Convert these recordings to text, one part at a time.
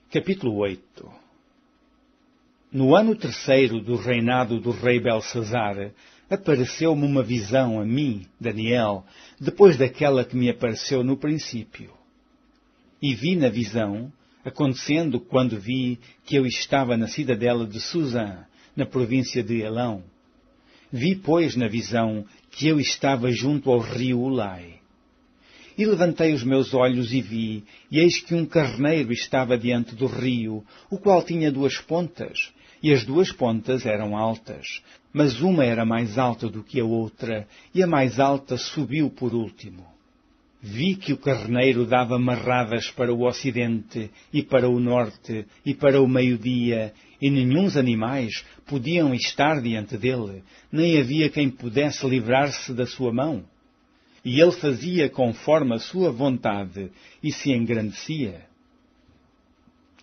Capítulo 8. No ano terceiro do reinado do rei Belsazar, apareceu-me uma visão a mim, Daniel, depois daquela que me apareceu no princípio. E vi na visão, acontecendo quando vi que eu estava na cidadela de Susã, na província de Elão. Vi, pois, na visão, que eu estava junto ao rio Ulai. E levantei os meus olhos e vi, e eis que um carneiro estava diante do rio, o qual tinha duas pontas, e as duas pontas eram altas, mas uma era mais alta do que a outra, e a mais alta subiu por último. Vi que o carneiro dava marradas para o ocidente, e para o norte, e para o meio-dia, e nenhuns animais podiam estar diante dele, nem havia quem pudesse livrar-se da sua mão. E ele fazia conforme a sua vontade, e se engrandecia.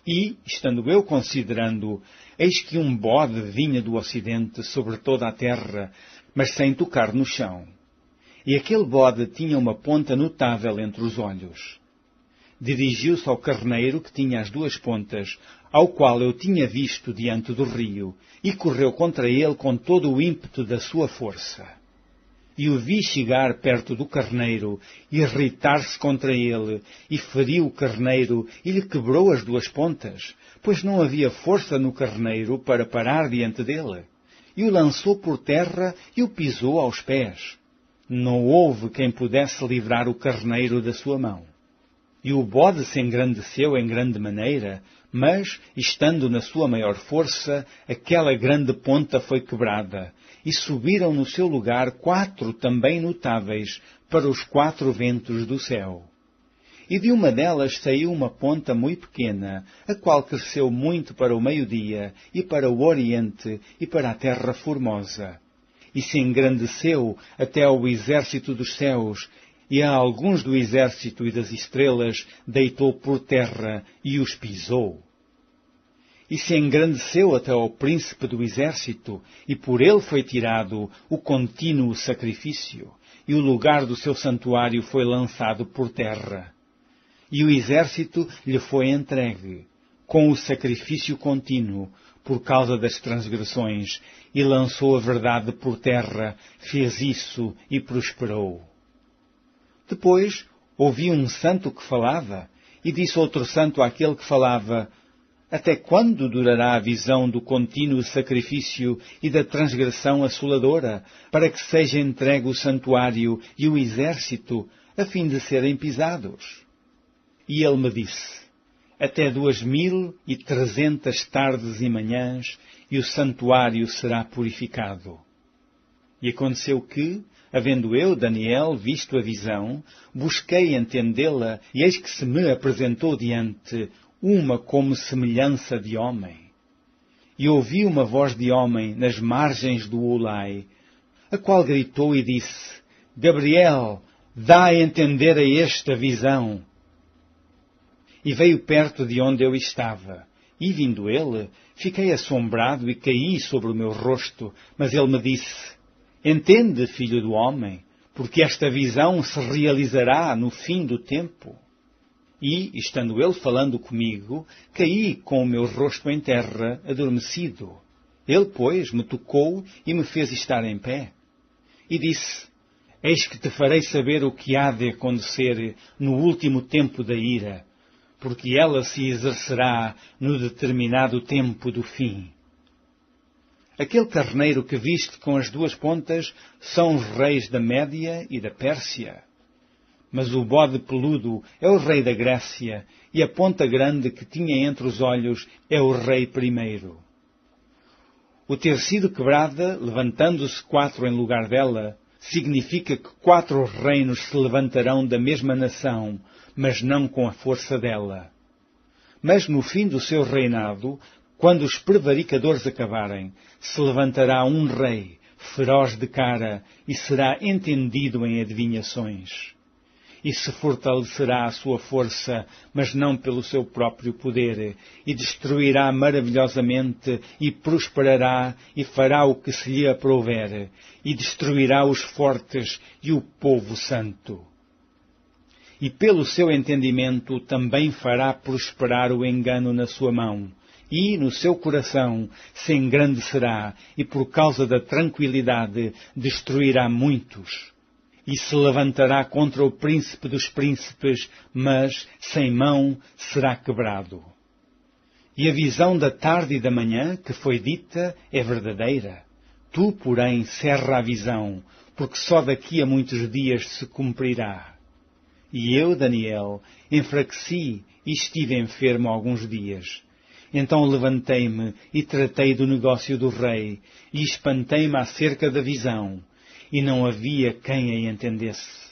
E, estando eu considerando, eis que um bode vinha do ocidente sobre toda a terra, mas sem tocar no chão. E aquele bode tinha uma ponta notável entre os olhos. Dirigiu-se ao carneiro que tinha as duas pontas, ao qual eu tinha visto diante do rio, e correu contra ele com todo o ímpeto da sua força. E o vi chegar perto do carneiro, e irritar-se contra ele, e feriu o carneiro, e lhe quebrou as duas pontas, pois não havia força no carneiro para parar diante dele. E o lançou por terra, e o pisou aos pés. Não houve quem pudesse livrar o carneiro da sua mão. E o bode se engrandeceu em grande maneira, mas, estando na sua maior força, aquela grande ponta foi quebrada, e subiram no seu lugar 4 também notáveis para os 4 ventos do céu. E de uma delas saiu uma ponta muito pequena, a qual cresceu muito para o meio-dia, e para o oriente, e para a terra formosa. E se engrandeceu até ao exército dos céus, e a alguns do exército e das estrelas deitou por terra e os pisou. E se engrandeceu até ao príncipe do exército, e por ele foi tirado o contínuo sacrifício, e o lugar do seu santuário foi lançado por terra. E o exército lhe foi entregue, com o sacrifício contínuo, por causa das transgressões, e lançou a verdade por terra, fez isso e prosperou. Depois ouvi um santo que falava, e disse outro santo àquele que falava: até quando durará a visão do contínuo sacrifício e da transgressão assoladora, para que seja entregue o santuário e o exército, a fim de serem pisados? E ele me disse: até 2300 tardes e manhãs, e o santuário será purificado. E aconteceu que, havendo eu, Daniel, visto a visão, busquei entendê-la, e eis que se me apresentou diante uma como semelhança de homem. E ouvi uma voz de homem nas margens do Ulai, a qual gritou e disse: Gabriel, dá a entender a este a visão. E veio perto de onde eu estava, e vindo ele, fiquei assombrado e caí sobre o meu rosto, mas ele me disse: entende, filho do homem, porque esta visão se realizará no fim do tempo. E, estando ele falando comigo, caí com o meu rosto em terra, adormecido. Ele, pois, me tocou e me fez estar em pé. E disse: eis que te farei saber o que há de acontecer no último tempo da ira, porque ela se exercerá no determinado tempo do fim. Aquele carneiro que viste com as duas pontas são os reis da Média e da Pérsia. Mas o bode peludo é o rei da Grécia, e a ponta grande que tinha entre os olhos é o rei primeiro. O ter sido quebrada, levantando-se 4 em lugar dela, significa que 4 reinos se levantarão da mesma nação, mas não com a força dela. Mas no fim do seu reinado, quando os prevaricadores acabarem, se levantará um rei, feroz de cara, e será entendido em adivinhações. E se fortalecerá a sua força, mas não pelo seu próprio poder, e destruirá maravilhosamente, e prosperará, e fará o que se lhe aprouver, e destruirá os fortes e o povo santo. e pelo seu entendimento também fará prosperar o engano na sua mão, e no seu coração se engrandecerá, e por causa da tranquilidade destruirá muitos. E se levantará contra o príncipe dos príncipes, mas sem mão será quebrado. E a visão da tarde e da manhã que foi dita é verdadeira. Tu, porém, cerra a visão, porque só daqui a muitos dias se cumprirá. E eu, Daniel, enfraqueci e estive enfermo alguns dias. Então levantei-me e tratei do negócio do rei, e espantei-me acerca da visão, e não havia quem a entendesse.